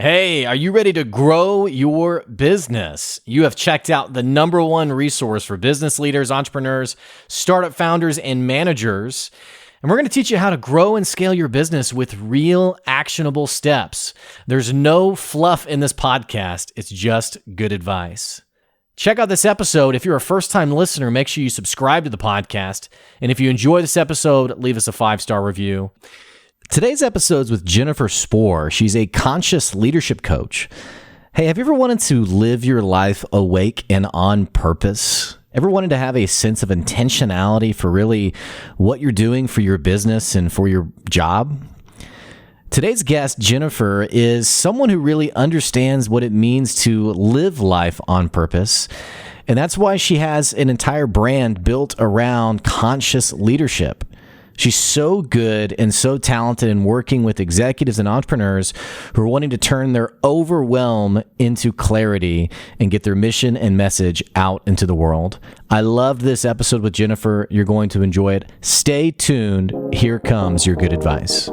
Hey, are you ready to grow your business? You have checked out the number one resource for business leaders, entrepreneurs, startup founders, and managers. And we're going to teach you how to grow and scale your business with real actionable steps. There's no fluff in this podcast. It's just good advice. Check out this episode. If you're a first-time listener, make sure you subscribe to the podcast. And if you enjoy this episode, leave us a 5-star review. Today's episode's with Jennifer Spor. She's a conscious leadership coach. Hey, have you ever wanted to live your life awake and on purpose? Ever wanted to have a sense of intentionality for really what you're doing for your business and for your job? Today's guest, Jennifer, is someone who really understands what it means to live life on purpose. And that's why she has an entire brand built around conscious leadership. She's so good and so talented in working with executives and entrepreneurs who are wanting to turn their overwhelm into clarity and get their mission and message out into the world. I loved this episode with Jennifer. You're going to enjoy it. Stay tuned. Here comes your good advice.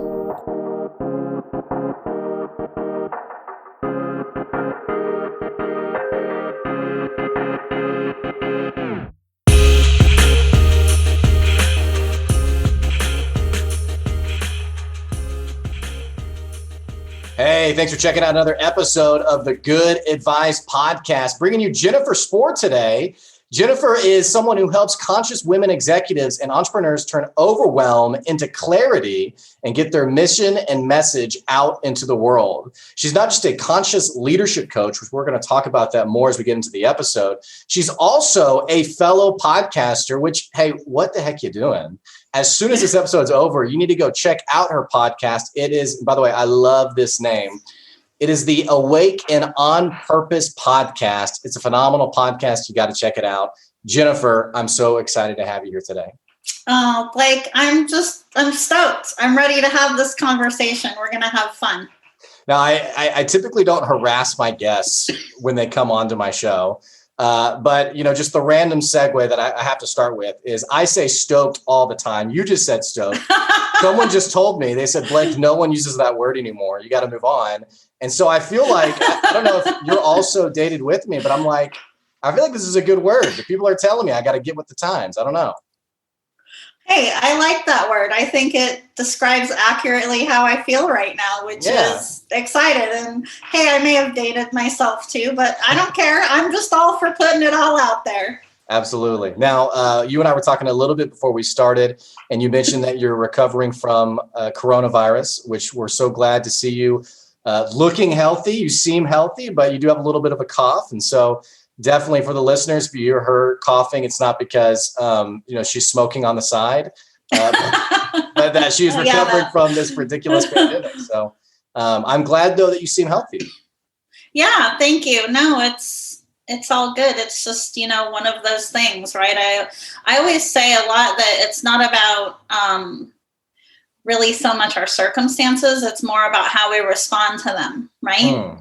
Hey, thanks for checking out another episode of the Good Advice Podcast, bringing you Jennifer Spor today. Jennifer is someone who helps conscious women executives and entrepreneurs turn overwhelm into clarity and get their mission and message out into the world. She's not just a conscious leadership coach, which we're going to talk about that more as we get into the episode. She's also a fellow podcaster, which, hey, what the heck you doing? As soon as this episode's over, you need to go check out her podcast. It is, by the way, I love this name. It is the Awake and On Purpose podcast. It's a phenomenal podcast. You got to check it out. Jennifer, I'm so excited to have you here today. Oh, Blake, I'm stoked. I'm ready to have this conversation. We're going to have fun. Now, I typically don't harass my guests when they come onto my show. But, just the random segue that I have to start with is I say stoked all the time. You just said stoked. Someone just told me, they said, Blake, no one uses that word anymore. You got to move on. And so I feel like, I don't know if you're also dated with me, but I'm like, I feel like this is a good word. The people are telling me I got to get with the times. I don't know. Hey, I like that word. I think it describes accurately how I feel right now, which is excited. And hey, I may have dated myself too, but I don't care. I'm just all for putting it all out there. Absolutely. Now, you and I were talking a little bit before we started, and you mentioned that you're recovering from coronavirus, which we're so glad to see you looking healthy. You seem healthy, but you do have a little bit of a cough. And so definitely for the listeners, if you hear her coughing, it's not because, she's smoking on the side, but that she's recovering from this ridiculous pandemic. So I'm glad, though, that you seem healthy. Yeah, thank you. No, it's all good. It's just, one of those things, right? I always say a lot that it's not about really so much our circumstances. It's more about how we respond to them, right?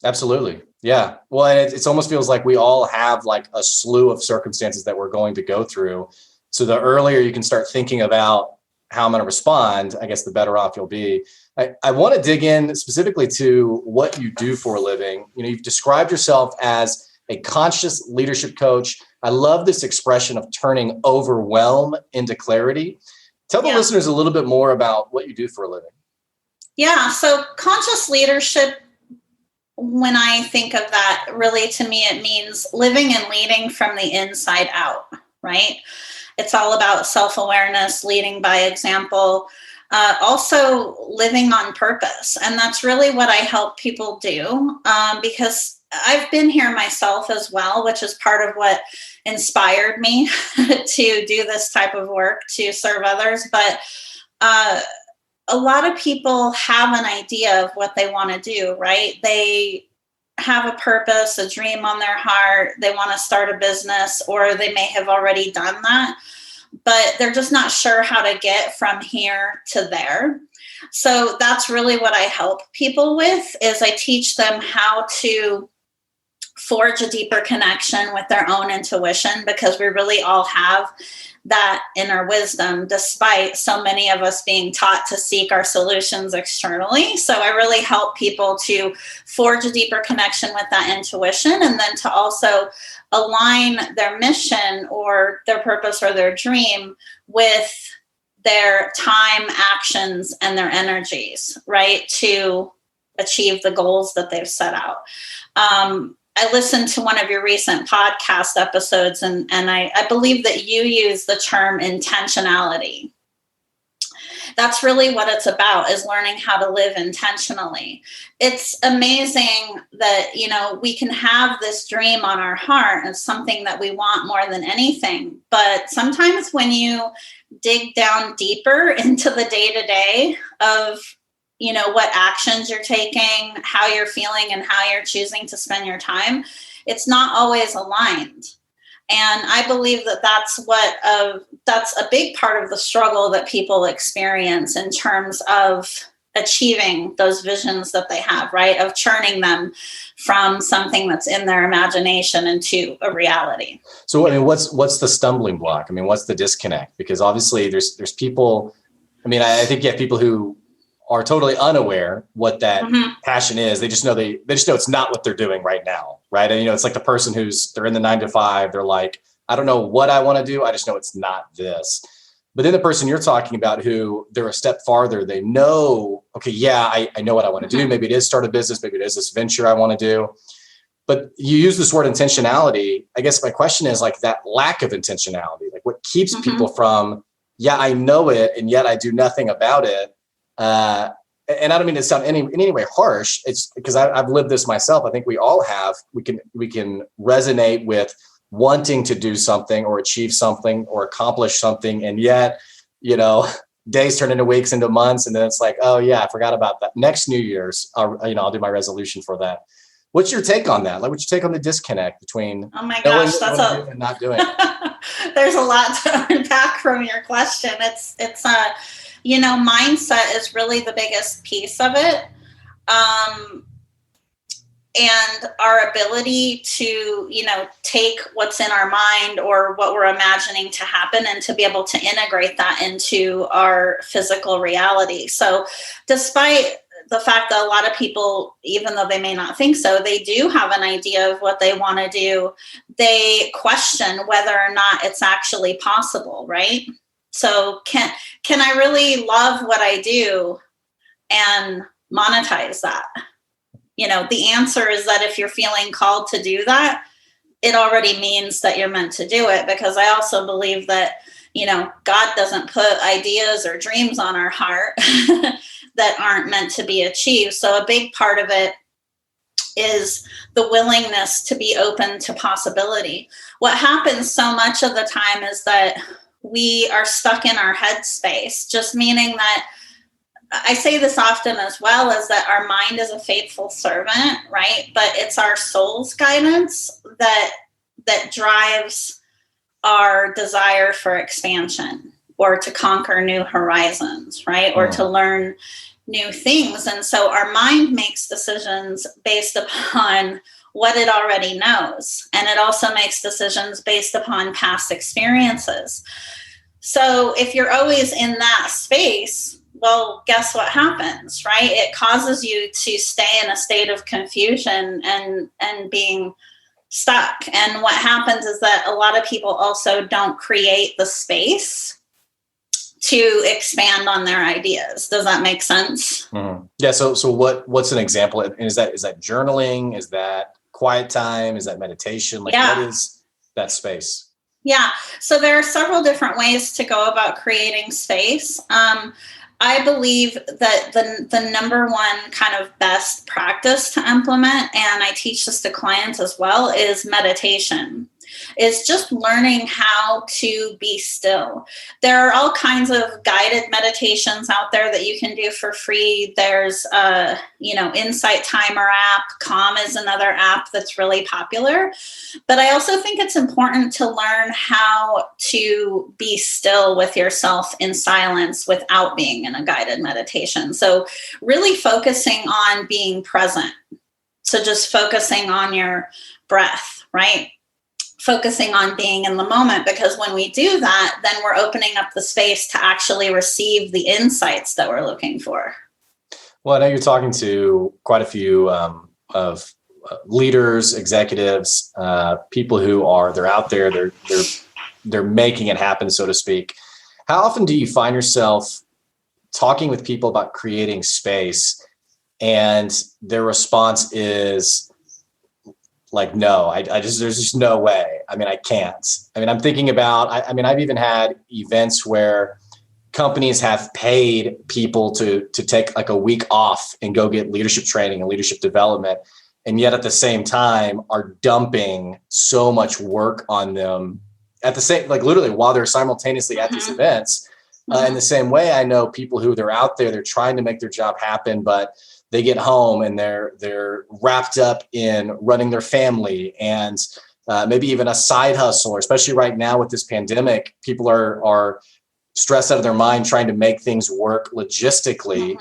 Absolutely. Yeah. Well, and it almost feels like we all have like a slew of circumstances that we're going to go through. So the earlier you can start thinking about how I'm going to respond, I guess the better off you'll be. I want to dig in specifically to what you do for a living. You've described yourself as a conscious leadership coach. I love this expression of turning overwhelm into clarity. Tell the listeners a little bit more about what you do for a living. Yeah. So conscious leadership, when I think of that, really to me, it means living and leading from the inside out, right? It's all about self-awareness, leading by example, also living on purpose. And that's really what I help people do because I've been here myself as well, which is part of what inspired me to do this type of work, to serve others. But a lot of people have an idea of what they want to do, right? They have a purpose, a dream on their heart. They want to start a business, or they may have already done that, but they're just not sure how to get from here to there. So that's really what I help people with, is I teach them how to forge a deeper connection with their own intuition, because we really all have that inner wisdom, despite so many of us being taught to seek our solutions externally. So I really help people to forge a deeper connection with that intuition, and then to also align their mission or their purpose or their dream with their time, actions, and their energies, right, to achieve the goals that they've set out. I listened to one of your recent podcast episodes, and I believe that you use the term intentionality. That's really what it's about, is learning how to live intentionally. It's amazing that, we can have this dream on our heart as something that we want more than anything. But sometimes when you dig down deeper into the day-to-day of what actions you're taking, how you're feeling, and how you're choosing to spend your time, it's not always aligned. And I believe that that's a big part of the struggle that people experience in terms of achieving those visions that they have, right? Of churning them from something that's in their imagination into a reality. So, what's the stumbling block? What's the disconnect? Because obviously there's people, I think you have people who are totally unaware what that passion is. They just know it's not what they're doing right now, right? And it's like the person they're in the 9 to 5. They're like, I don't know what I want to do. I just know it's not this. But then the person you're talking about, who they're a step farther, they know, okay, yeah, I know what I want to do. Maybe it is start a business. Maybe it is this venture I want to do. But you use this word intentionality. I guess my question is like that lack of intentionality, like what keeps people from, yeah, I know it, and yet I do nothing about it. And I don't mean to sound in any way harsh. It's because I've lived this myself. I think we all have. We can resonate with wanting to do something or achieve something or accomplish something, and yet, days turn into weeks, into months, and then it's like, oh yeah, I forgot about that. Next New Year's, I'll do my resolution for that. What's your take on that? Like, what's your take on the disconnect between and not doing it? There's a lot to unpack from your question. It's mindset is really the biggest piece of it. And our ability to, take what's in our mind or what we're imagining to happen, and to be able to integrate that into our physical reality. So despite the fact that a lot of people, even though they may not think so, they do have an idea of what they want to do, they question whether or not it's actually possible, right? So can I really love what I do and monetize that? The answer is that if you're feeling called to do that, it already means that you're meant to do it. Because I also believe that, God doesn't put ideas or dreams on our heart that aren't meant to be achieved. So a big part of it is the willingness to be open to possibility. What happens so much of the time is that we are stuck in our head space, just meaning that I say this often as well, is that our mind is a faithful servant, right? But it's our soul's guidance that drives our desire for expansion, or to conquer new horizons, right? Or to learn new things. And so our mind makes decisions based upon what it already knows. And it also makes decisions based upon past experiences. So if you're always in that space, well, guess what happens, right? It causes you to stay in a state of confusion and being stuck. And what happens is that a lot of people also don't create the space to expand on their ideas. Does that make sense? Yeah. So what's an example? Is that journaling? Is that quiet time? Is that meditation? What is that space? Yeah. So there are several different ways to go about creating space. I believe that the number one kind of best practice to implement, and I teach this to clients as well, is meditation. Is just learning how to be still. There are all kinds of guided meditations out there that you can do for free. There's Insight Timer app. Calm is another app that's really popular. But I also think it's important to learn how to be still with yourself in silence without being in a guided meditation. So really focusing on being present. So just focusing on your breath, right? Focusing on being in the moment, because when we do that, then we're opening up the space to actually receive the insights that we're looking for. Well, I know you're talking to quite a few of leaders, executives, people who they're out there, they're making it happen, so to speak. How often do you find yourself talking with people about creating space and their response is like, no, there's just no way. I mean, I can't. I mean, I'm thinking about, I've even had events where companies have paid people to take like a week off and go get leadership training and leadership development. And yet at the same time are dumping so much work on them at the same, like literally while they're simultaneously at these events. In the same way, I know people who they're out there, they're trying to make their job happen, but they get home and they're wrapped up in running their family and maybe even a side hustle, or especially right now with this pandemic, people are stressed out of their mind trying to make things work logistically.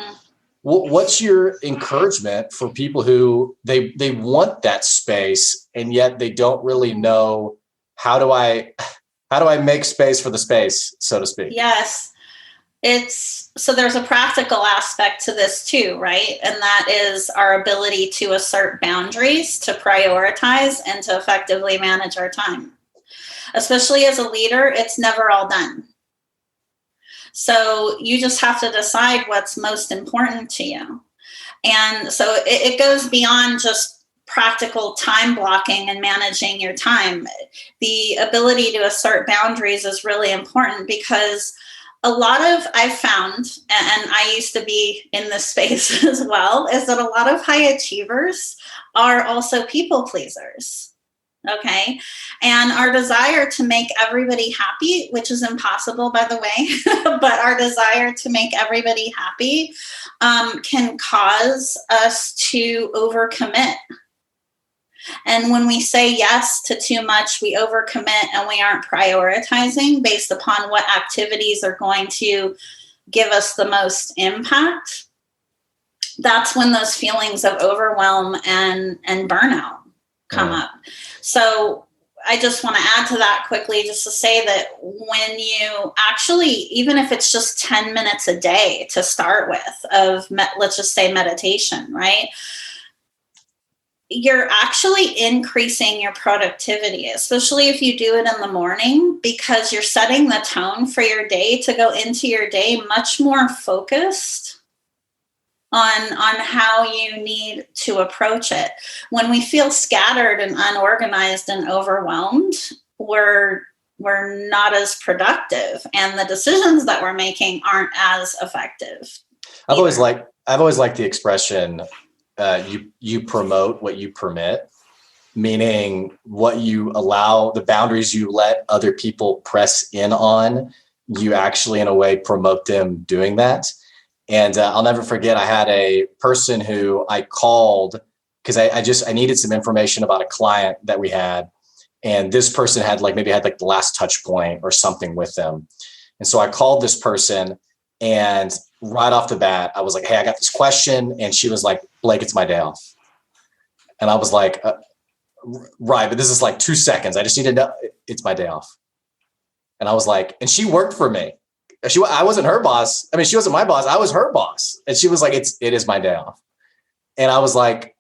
What's your encouragement for people who they want that space and yet they don't really know how do I make space for the space, so to speak? Yes. So there's a practical aspect to this too, right? And that is our ability to assert boundaries, to prioritize, and to effectively manage our time. Especially as a leader, it's never all done. So you just have to decide what's most important to you. And so it goes beyond just practical time blocking and managing your time. The ability to assert boundaries is really important, because I've found, and I used to be in this space as well, is that a lot of high achievers are also people pleasers. Okay. And our desire to make everybody happy, which is impossible, by the way, but our desire to make everybody happy can cause us to overcommit. And when we say yes to too much, we overcommit and we aren't prioritizing based upon what activities are going to give us the most impact. That's when those feelings of overwhelm and burnout come up. So I just want to add to that quickly, just to say that when you actually, even if it's just 10 minutes a day to start with of, let's just say meditation, right? You're actually increasing your productivity, especially if you do it in the morning, because you're setting the tone for your day to go into your day much more focused on how you need to approach it. When we feel scattered and unorganized and overwhelmed, we're not as productive, and the decisions that we're making aren't as effective. I've always liked the expression, you promote what you permit, meaning what you allow, the boundaries you let other people press in on, you actually in a way promote them doing that. And I'll never forget, I had a person who I called because I needed some information about a client that we had. And this person had maybe the last touch point or something with them. And so I called this person, and right off the bat, I was like, hey, I got this question. And she was like, Blake, it's my day off. And I was like, right, but this is 2 seconds. I just need to know it's my day off. And I was like, and she worked for me. I wasn't her boss. I mean, she wasn't my boss. I was her boss. And she was like, it is my day off. And I was like,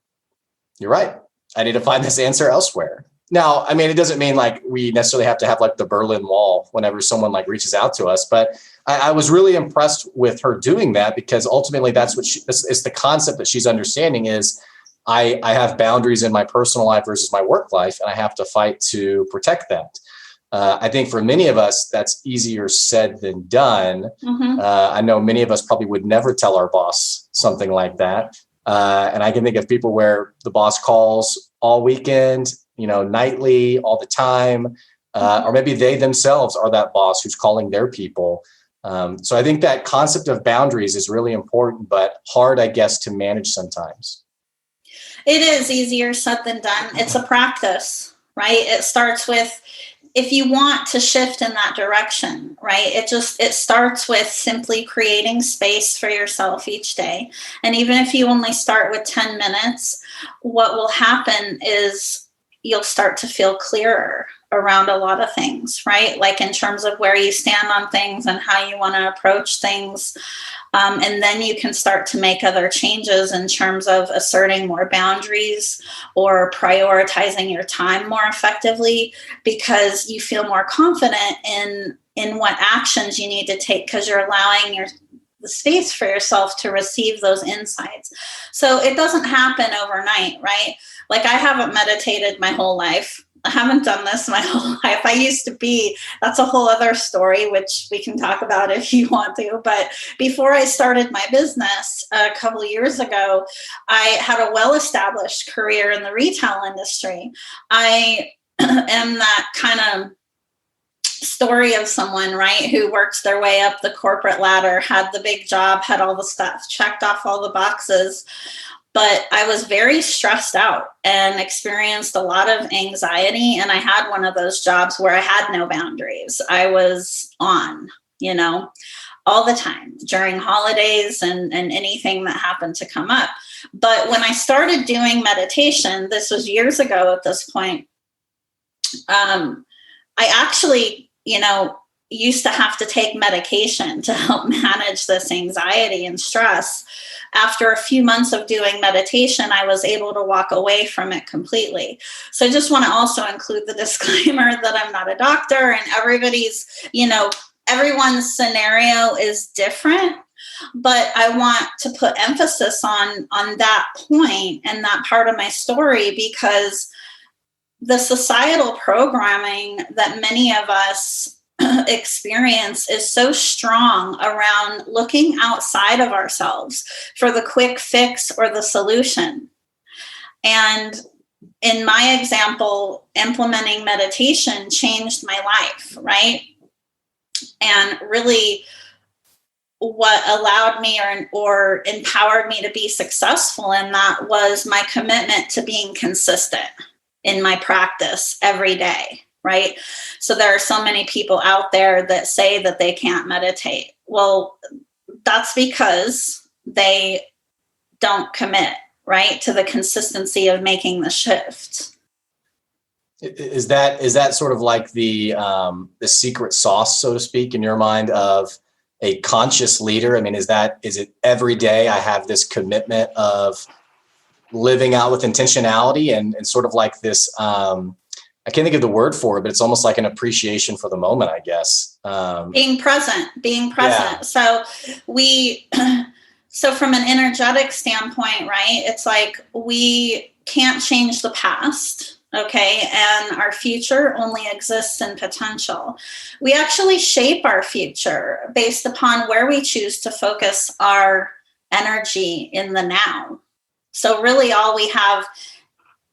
you're right. I need to find this answer elsewhere. Now, I mean, it doesn't mean we necessarily have to have the Berlin Wall whenever someone reaches out to us. But I was really impressed with her doing that, because ultimately that's what it's the concept that she's understanding is I have boundaries in my personal life versus my work life, and I have to fight to protect that. I think for many of us, that's easier said than done. I know many of us probably would never tell our boss something like that. And I can think of people where the boss calls all weekend, nightly, all the time, or maybe they themselves are that boss who's calling their people. So I think that concept of boundaries is really important, but hard, I guess, to manage sometimes. It is easier said than done. It's a practice, right? It starts with if you want to shift in that direction, right, it starts with simply creating space for yourself each day. And even if you only start with 10 minutes, what will happen is you'll start to feel clearer around a lot of things, right? Like in terms of where you stand on things and how you want to approach things. And then you can start to make other changes in terms of asserting more boundaries or prioritizing your time more effectively, because you feel more confident in what actions you need to take, because you're allowing the space for yourself to receive those insights. So it doesn't happen overnight, right? Like I haven't meditated my whole life. I haven't done this my whole life. I used to be, that's a whole other story, which we can talk about if you want to. But before I started my business a couple of years ago, I had a well-established career in the retail industry. I am that kind of story of someone, right, who works their way up the corporate ladder, had the big job, had all the stuff, checked off all the boxes. But I was very stressed out and experienced a lot of anxiety. And I had one of those jobs where I had no boundaries. I was on, all the time during holidays and anything that happened to come up. But when I started doing meditation, this was years ago at this point, I actually, used to have to take medication to help manage this anxiety and stress. After a few months of doing meditation, I was able to walk away from it completely. So I just want to also include the disclaimer that I'm not a doctor, and everyone's scenario is different. But I want to put emphasis on that point and that part of my story, because the societal programming that many of us experience is so strong around looking outside of ourselves for the quick fix or the solution. And in my example, implementing meditation changed my life, right? And really what allowed me or empowered me to be successful in that was my commitment to being consistent in my practice every day. Right? So there are so many people out there that say that they can't meditate. Well, that's because they don't commit, right, to the consistency of making the shift. Is that sort of like the secret sauce, so to speak, in your mind of a conscious leader? I mean, is it every day I have this commitment of living out with intentionality and sort of like this, I can't think of the word for it, but it's almost like an appreciation for the moment, I guess. Being present. Yeah. So so from an energetic standpoint, right, it's like we can't change the past, okay? And our future only exists in potential. We actually shape our future based upon where we choose to focus our energy in the now. So really all we have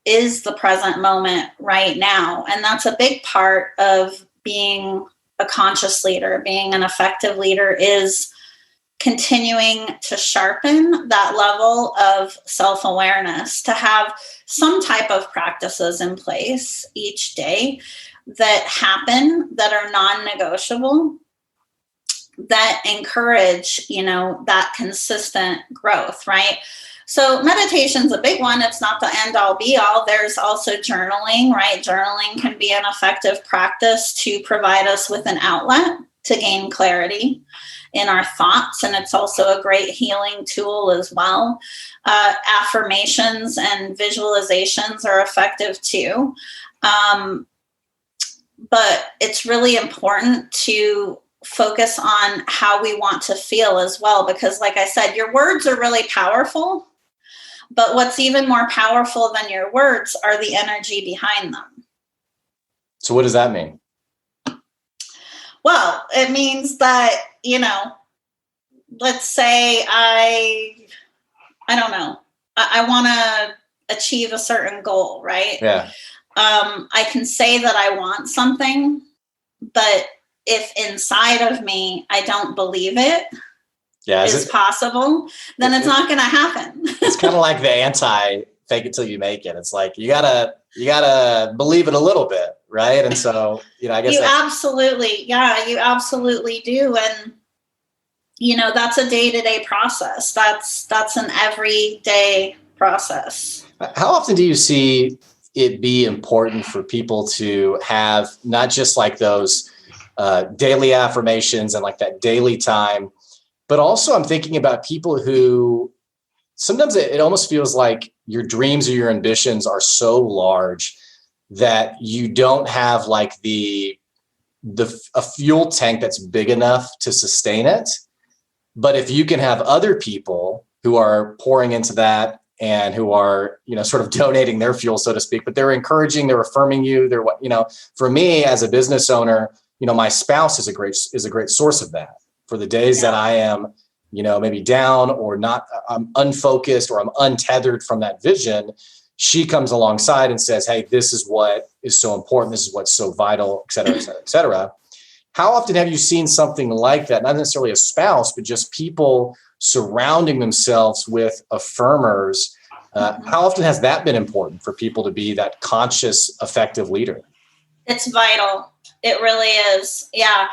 is the present moment right now. And that's a big part of being a conscious leader, being an effective leader, is continuing to sharpen that level of self-awareness, to have some type of practices in place each day that happen, that are non-negotiable, that encourage, that consistent growth, right? So meditation's a big one. It's not the end all be all. There's also journaling, right? Journaling can be an effective practice to provide us with an outlet to gain clarity in our thoughts. And it's also a great healing tool as well. Affirmations and visualizations are effective too. But it's really important to focus on how we want to feel as well. Because like I said, your words are really powerful. But what's even more powerful than your words are the energy behind them. So what does that mean? Well, it means that, let's say I don't know, I want to achieve a certain goal, right? Yeah. I can say that I want something, but if inside of me, I don't believe it, is possible, then it's not going to happen. It's kind of like the anti fake it till you make it. It's like, you gotta believe it a little bit, right? And so, I guess you absolutely do. And, that's a day-to-day process. That's an everyday process. How often do you see it be important for people to have not just like those daily affirmations and like that daily time, but also I'm thinking about people who sometimes it almost feels like your dreams or your ambitions are so large that you don't have like a fuel tank that's big enough to sustain it. But if you can have other people who are pouring into that and who are, sort of donating their fuel, so to speak, but they're encouraging, they're affirming you. They're for me as a business owner, my spouse is a great source of that for the days that I am, maybe down or not, I'm unfocused or I'm untethered from that vision. She comes alongside and says, hey, this is what is so important. This is what's so vital, et cetera, et cetera, et cetera. How often have you seen something like that? Not necessarily a spouse, but just people surrounding themselves with affirmers. How often has that been important for people to be that conscious, effective leader? It's vital. It really is. Yeah.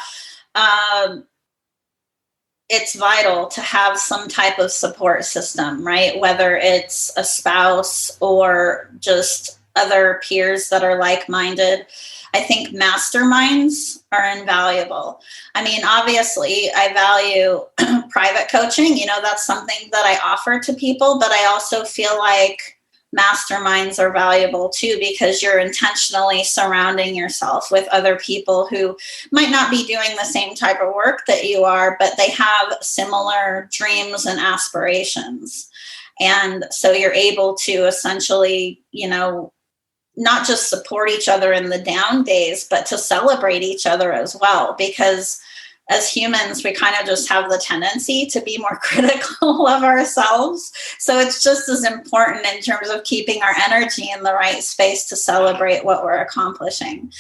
It's vital to have some type of support system, right? Whether it's a spouse or just other peers that are like-minded. I think masterminds are invaluable. I mean, obviously, I value private coaching. That's something that I offer to people, but I also feel like masterminds are valuable too, because you're intentionally surrounding yourself with other people who might not be doing the same type of work that you are, but they have similar dreams and aspirations. And so you're able to essentially, not just support each other in the down days, but to celebrate each other as well. Because as humans, we kind of just have the tendency to be more critical of ourselves. So it's just as important in terms of keeping our energy in the right space to celebrate what we're accomplishing.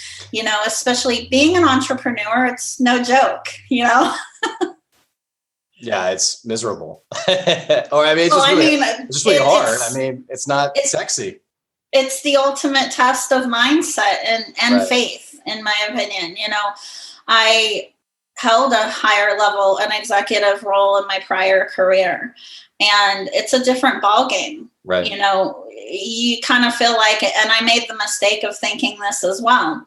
Especially being an entrepreneur, it's no joke, Yeah, it's miserable. Or it's just really hard. It's not sexy. It's the ultimate test of mindset and right. faith, in my opinion. I held a higher level, an executive role in my prior career, and it's a different ballgame. Right. You kind of feel like it, and I made the mistake of thinking this as well.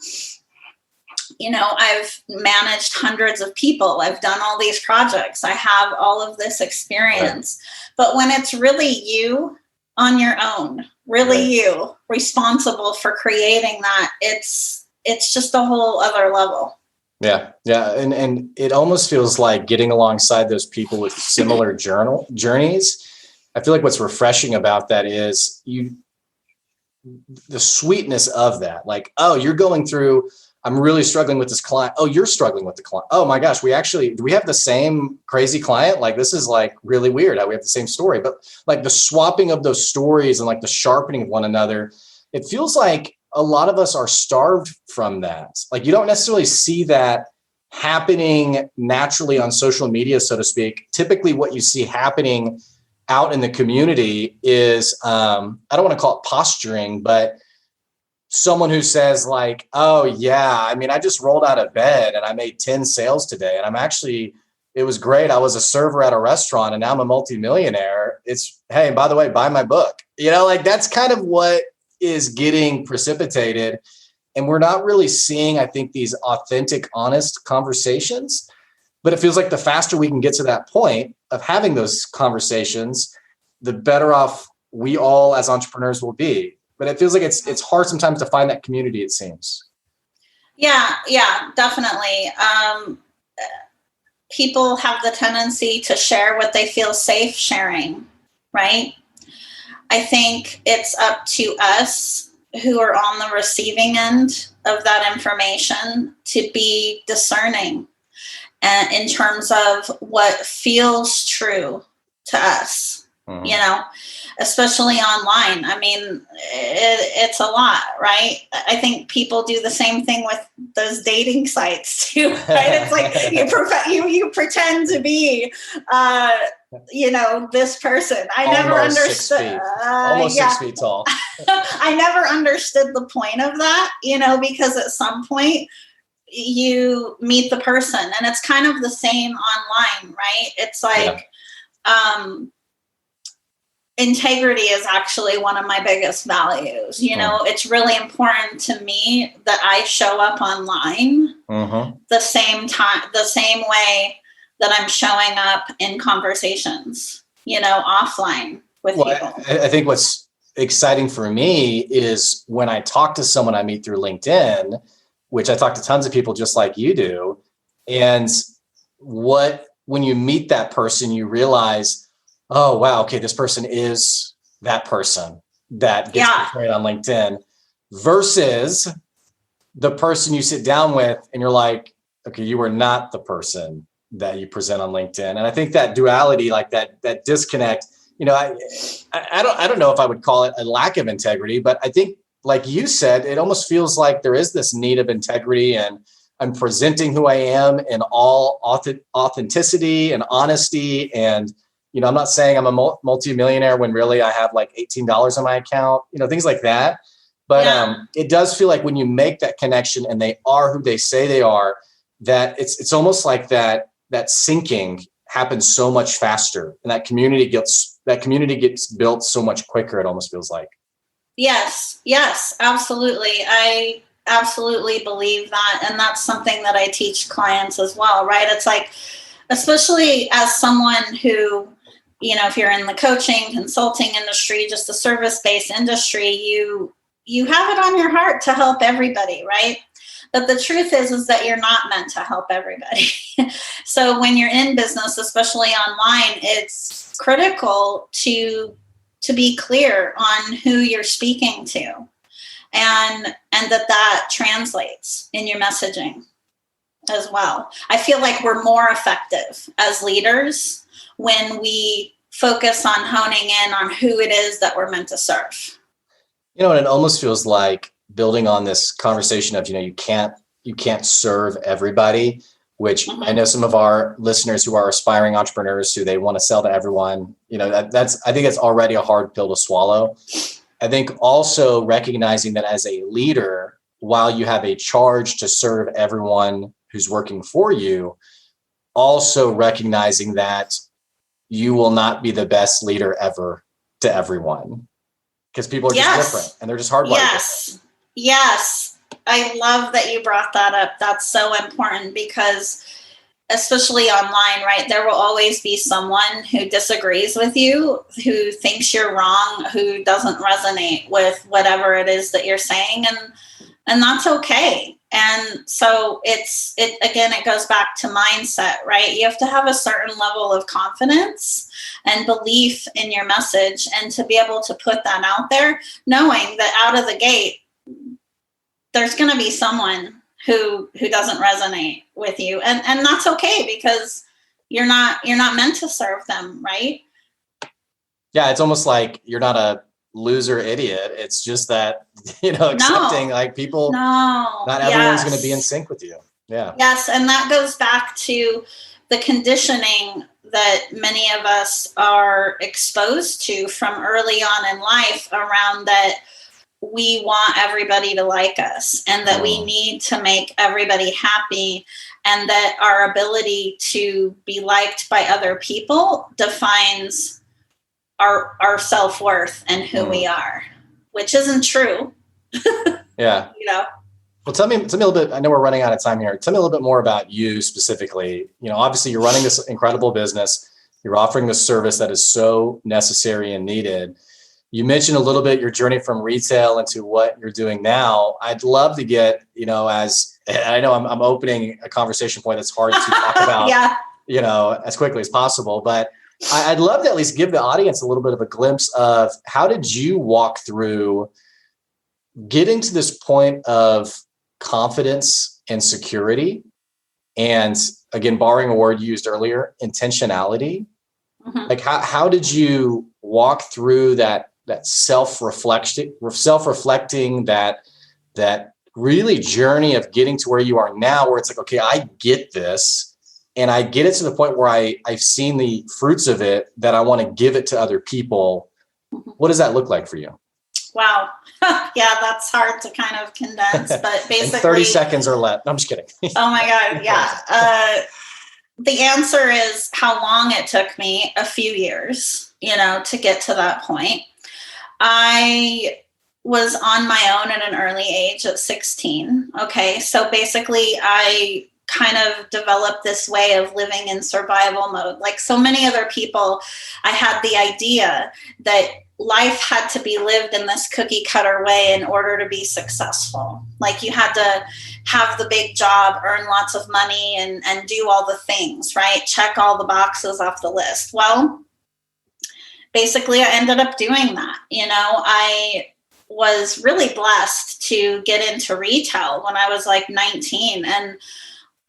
I've managed hundreds of people. I've done all these projects. I have all of this experience. Right. But when it's really you on your own, really right. you responsible for creating that, it's just a whole other level. Yeah. And it almost feels like getting alongside those people with similar journeys. I feel like what's refreshing about that is the sweetness of that. Like, oh, you're going through, I'm really struggling with this client. Oh, you're struggling with the client. Oh my gosh, do we have the same crazy client? Like, this is like really weird how we have the same story, but like the swapping of those stories and like the sharpening of one another, it feels like a lot of us are starved from that. Like, you don't necessarily see that happening naturally on social media, so to speak. Typically what you see happening out in the community is, I don't want to call it posturing, but someone who says like, oh yeah, I just rolled out of bed and I made 10 sales today. And it was great. I was a server at a restaurant and now I'm a multimillionaire. Hey, by the way, buy my book. Like that's kind of what is getting precipitated. And we're not really seeing, I think, these authentic, honest conversations. But it feels like the faster we can get to that point of having those conversations, the better off we all as entrepreneurs will be. But it feels like it's hard sometimes to find that community, it seems. Yeah, definitely. People have the tendency to share what they feel safe sharing, right? I think it's up to us who are on the receiving end of that information to be discerning in terms of what feels true to us, especially online. It's a lot, right? I think people do the same thing with those dating sites too, right? It's like you pretend to be this person. I never Almost understood. 6 feet. Almost 6 feet tall. I never understood the point of that, because at some point you meet the person, and it's kind of the same online, right? It's like, integrity is actually one of my biggest values. It's really important to me that I show up online the same way that I'm showing up in conversations, offline with people. I think what's exciting for me is when I talk to someone I meet through LinkedIn, which I talk to tons of people just like you do. And when you meet that person, you realize, oh, wow, okay, this person is that person that gets portrayed on LinkedIn versus the person you sit down with and you're like, okay, you are not the person that you present on LinkedIn. And I think that duality, like that disconnect, I don't know if I would call it a lack of integrity, but I think, like you said, it almost feels like there is this need of integrity, and I'm presenting who I am in all authenticity and honesty. And, I'm not saying I'm a multi-millionaire when really I have like $18 on my account, things like that. But it does feel like when you make that connection and they are who they say they are, that it's almost like that syncing happens so much faster, and that community gets built so much quicker. It almost feels like. Yes, absolutely. I absolutely believe that. And that's something that I teach clients as well, right? It's like, especially as someone who, if you're in the coaching, consulting industry, just the service-based industry, you have it on your heart to help everybody, right? But the truth is that you're not meant to help everybody. So when you're in business, especially online, it's critical to be clear on who you're speaking to, and that translates in your messaging as well. I feel like we're more effective as leaders when we focus on honing in on who it is that we're meant to serve. And it almost feels like building on this conversation of, you can't serve everybody, which I know some of our listeners who are aspiring entrepreneurs who they want to sell to everyone, I think it's already a hard pill to swallow. I think also recognizing that as a leader, while you have a charge to serve everyone who's working for you, also recognizing that you will not be the best leader ever to everyone, because people are just different and they're just hardwired. Yes. I love that you brought that up. That's so important, because especially online, right, there will always be someone who disagrees with you, who thinks you're wrong, who doesn't resonate with whatever it is that you're saying. And that's okay. And so it goes back to mindset, right? You have to have a certain level of confidence and belief in your message, and to be able to put that out there, knowing that out of the gate, there's going to be someone who doesn't resonate with you, and that's okay, because you're not meant to serve them, right? Yeah, it's almost like you're not a loser idiot. It's just that, accepting like people, not everyone's going to be in sync with you. Yeah. Yes. And that goes back to the conditioning that many of us are exposed to from early on in life, around that we want everybody to like us, and that we need to make everybody happy, and that our ability to be liked by other people defines our self-worth and who we are, which isn't true. Yeah. Well, tell me a little bit. I know we're running out of time here. Tell me a little bit more about you specifically. Obviously you're running this incredible business. You're offering this service that is so necessary and needed. You mentioned a little bit your journey from retail into what you're doing now. I'd love to get, as I know I'm opening a conversation point that's hard to talk about, as quickly as possible, but I'd love to at least give the audience a little bit of a glimpse of how did you walk through getting to this point of confidence and security, and again, borrowing a word you used earlier, intentionality. Like how did you walk through that self-reflecting, that really journey of getting to where you are now, where it's like, okay, I get this. and I get it to the point where I've seen the fruits of it that I want to give it to other people. What does that look like for you? Wow. Yeah, that's hard to kind of condense, but basically 30 seconds or less. No, I'm just kidding. Oh my God. Yeah. The answer is how long it took me, a few years, to get to that point. I was on my own at an early age at 16. Okay. So basically I kind of developed this way of living in survival mode. Like so many other people, I had the idea that life had to be lived in this cookie cutter way in order to be successful. Like you had to have the big job, earn lots of money, and do all the things, right? Check all the boxes off the list. Well, basically I ended up doing that. I was really blessed to get into retail when I was like 19, and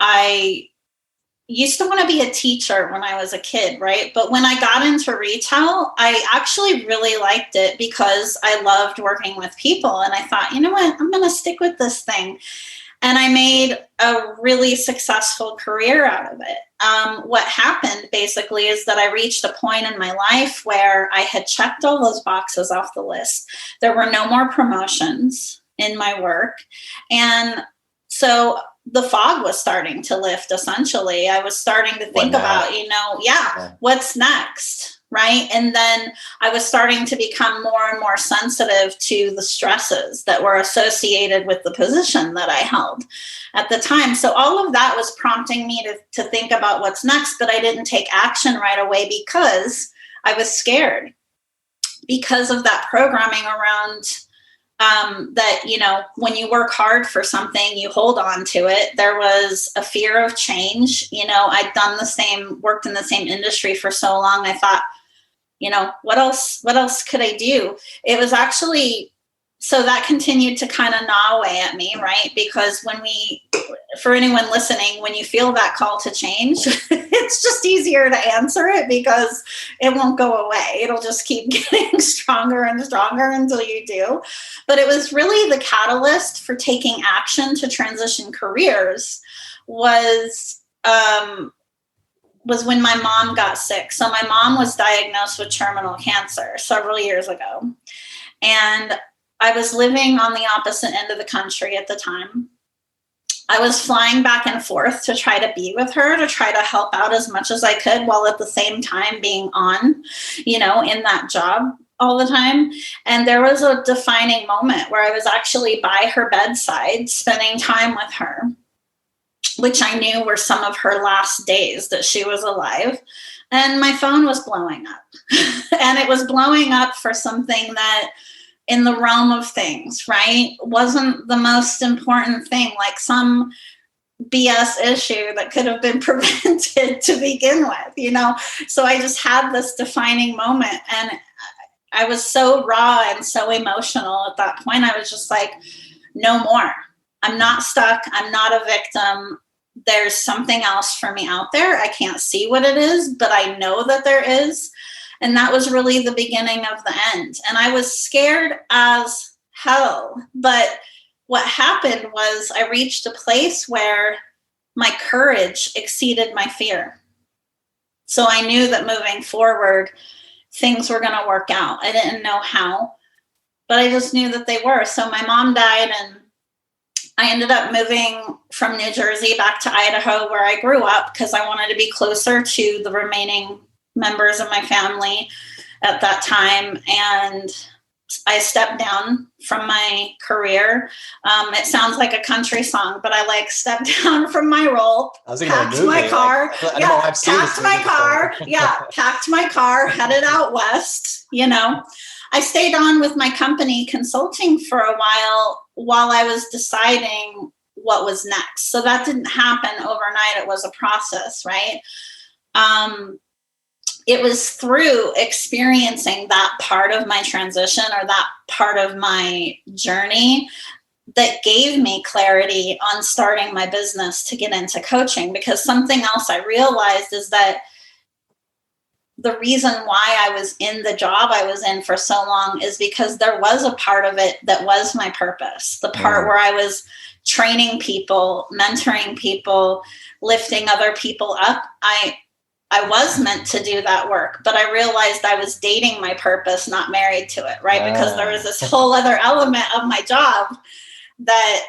I used to want to be a teacher when I was a kid, right? But when I got into retail, I actually really liked it because I loved working with people. And I thought, you know what, I'm going to stick with this thing. And I made a really successful career out of it. What happened basically is that I reached a point in my life where I had checked all those boxes off the list. There were no more promotions in my work. And so the fog was starting to lift, essentially. I was starting to think about, what's next, right? And then I was starting to become more and more sensitive to the stresses that were associated with the position that I held at the time. So all of that was prompting me to think about what's next, but I didn't take action right away because I was scared because of that programming around that, when you work hard for something, you hold on to it. There was a fear of change. I'd worked in the same industry for so long. I thought, what else could I do? It was actually, so that continued to kind of gnaw away at me, right? Because for anyone listening, when you feel that call to change, it's just easier to answer it because it won't go away. It'll just keep getting stronger and stronger until you do. But it was really the catalyst for taking action to transition careers was when my mom got sick. So my mom was diagnosed with terminal cancer several years ago. And I was living on the opposite end of the country at the time. I was flying back and forth to try to be with her, to try to help out as much as I could while at the same time being on, in that job all the time. And there was a defining moment where I was actually by her bedside, spending time with her, which I knew were some of her last days that she was alive. And my phone was blowing up. And it was blowing up for something that in the realm of things, right, wasn't the most important thing, like some BS issue that could have been prevented to begin with, So I just had this defining moment, and I was so raw and so emotional at that point. I was just like, no more. I'm not stuck. I'm not a victim. There's something else for me out there. I can't see what it is, but I know that there is. And that was really the beginning of the end. And I was scared as hell. But what happened was I reached a place where my courage exceeded my fear. So I knew that moving forward, things were going to work out. I didn't know how, but I just knew that they were. So my mom died, and I ended up moving from New Jersey back to Idaho, where I grew up, because I wanted to be closer to the remaining members of my family at that time. And I stepped down from my career. It sounds like a country song, but I stepped down from my role, packed my car, packed my car, headed out west. I stayed on with my company consulting for a while I was deciding what was next. So that didn't happen overnight. It was a process, right? It was through experiencing that part of my transition, or that part of my journey, that gave me clarity on starting my business to get into coaching. Because something else I realized is that the reason why I was in the job I was in for so long is because there was a part of it that was my purpose. The part where I was training people, mentoring people, lifting other people up. I was meant to do that work, but I realized I was dating my purpose, not married to it, right? Because there was this whole other element of my job that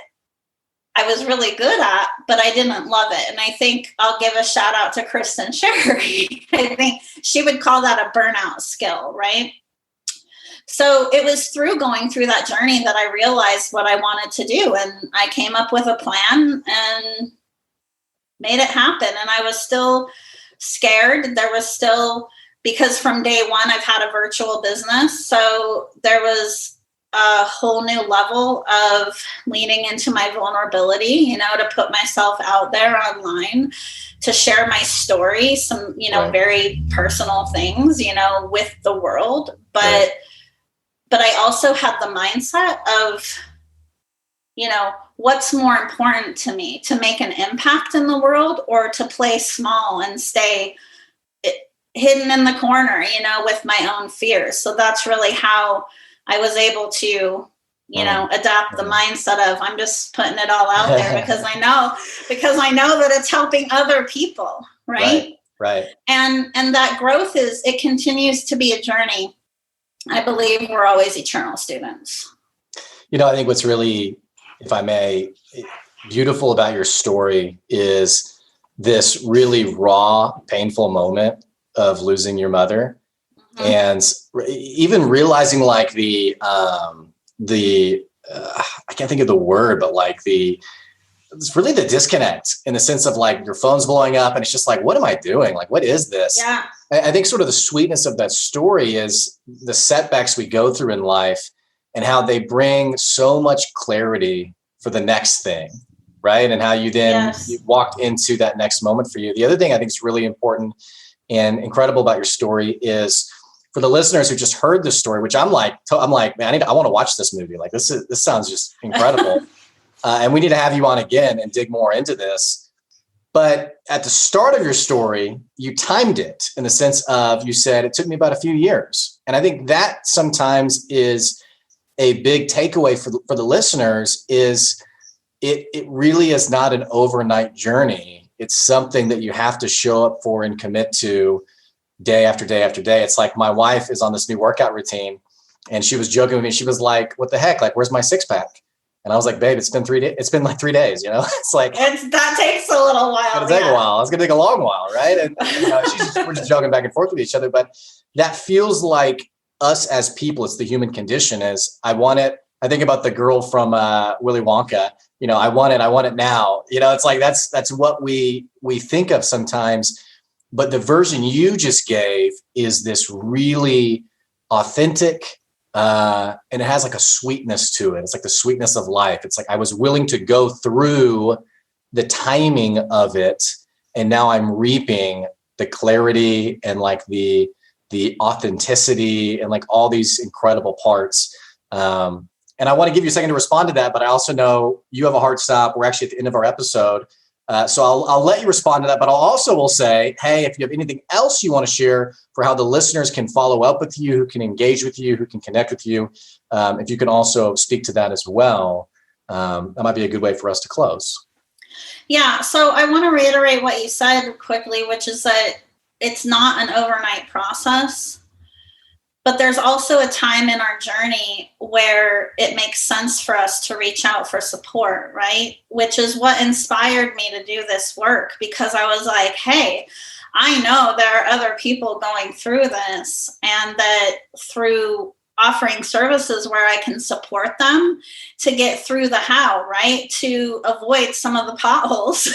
I was really good at, but I didn't love it. And I think I'll give a shout out to Kristen Sherry. I think she would call that a burnout skill, right? So it was through going through that journey that I realized what I wanted to do. And I came up with a plan and made it happen. And I was still scared. There was still, because from day one, I've had a virtual business. So there was a whole new level of leaning into my vulnerability, you know, to put myself out there online, to share my story, some, you know, very personal things, you know, with the world. But I also had the mindset of, you know, what's more important to me, to make an impact in the world or to play small and stay hidden in the corner, you know, with my own fears. So that's really how I was able to, you know, adapt the mindset of I'm just putting it all out there because I know that it's helping other people. Right. And that growth it continues to be a journey. I believe we're always eternal students. You know, I think what's really, if I may, beautiful about your story is this really raw, painful moment of losing your mother. And even realizing like I can't think of the word, but like it's really the disconnect in the sense of like your phone's blowing up and it's just like, what am I doing? Like, what is this? Yeah. I think sort of the sweetness of that story is the setbacks we go through in life and how they bring so much clarity for the next thing, right? And how you then you walked into that next moment for you. The other thing I think is really important and incredible about your story is for the listeners who just heard this story, which I'm like, man, I want to watch this movie. Like this sounds just incredible. And we need to have you on again and dig more into this. But at the start of your story, you timed it in the sense of you said it took me about a few years. And I think that sometimes is a big takeaway for the listeners is it really is not an overnight journey. It's something that you have to show up for and commit to day after day after day. It's like my wife is on this new workout routine and she was joking with me. She was like, what the heck? Like, where's my six pack? And I was like, babe, it's been 3 days. It's been like 3 days, you know, it's like, that takes a little while. It's going to take a while. It's going to take a long while. Right. And you know, we're just joking back and forth with each other, but that feels like us as people. It's the human condition is I want it. I think about the girl from Willy Wonka, you know, I want it now, you know, it's like, that's what we think of sometimes, but the version you just gave is this really authentic, and it has like a sweetness to it. It's like the sweetness of life. It's like I was willing to go through the timing of it, and now I'm reaping the clarity and like the authenticity and like all these incredible parts. And I want to give you a second to respond to that, but I also know you have a hard stop. We're actually at the end of our episode. So I'll let you respond to that, but I'll also will say, hey, if you have anything else you want to share for how the listeners can follow up with you, who can engage with you, who can connect with you, if you can also speak to that as well, that might be a good way for us to close. Yeah. So I want to reiterate what you said quickly, which is that it's not an overnight process, but there's also a time in our journey where it makes sense for us to reach out for support, right? Which is what inspired me to do this work, because I was like, hey, I know there are other people going through this, and that through offering services where I can support them to get through the how, right? To avoid some of the potholes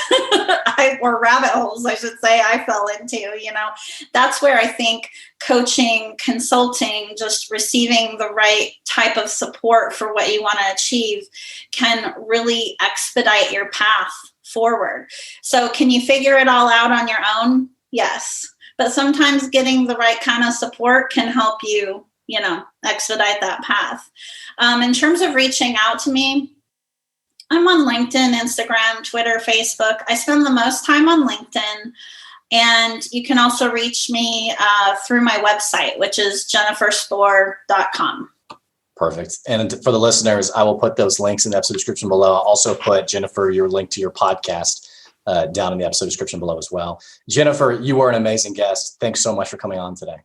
or rabbit holes, I should say, I fell into, you know, that's where I think coaching, consulting, just receiving the right type of support for what you want to achieve can really expedite your path forward. So can you figure it all out on your own? Yes. But sometimes getting the right kind of support can help you, you know, expedite that path. In terms of reaching out to me, I'm on LinkedIn, Instagram, Twitter, Facebook. I spend the most time on LinkedIn. And you can also reach me through my website, which is jenniferspor.com. Perfect. And for the listeners, I will put those links in the episode description below. I'll also put, Jennifer, your link to your podcast down in the episode description below as well. Jennifer, you were an amazing guest. Thanks so much for coming on today.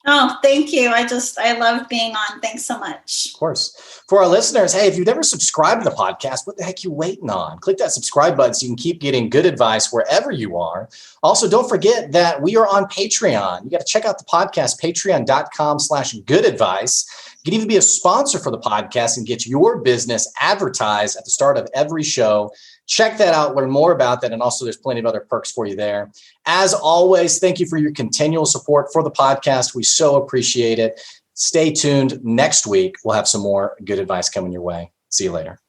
Oh, thank you. I love being on. Thanks so much. Of course. For our listeners, hey, if you've never subscribed to the podcast, what the heck are you waiting on? Click that subscribe button so you can keep getting good advice wherever you are. Also, don't forget that we are on Patreon. You got to check out the podcast, patreon.com/good advice. You can even be a sponsor for the podcast and get your business advertised at the start of every show. Check that out, learn more about that. And also there's plenty of other perks for you there. As always, thank you for your continual support for the podcast. We so appreciate it. Stay tuned. Next week, we'll have some more good advice coming your way. See you later.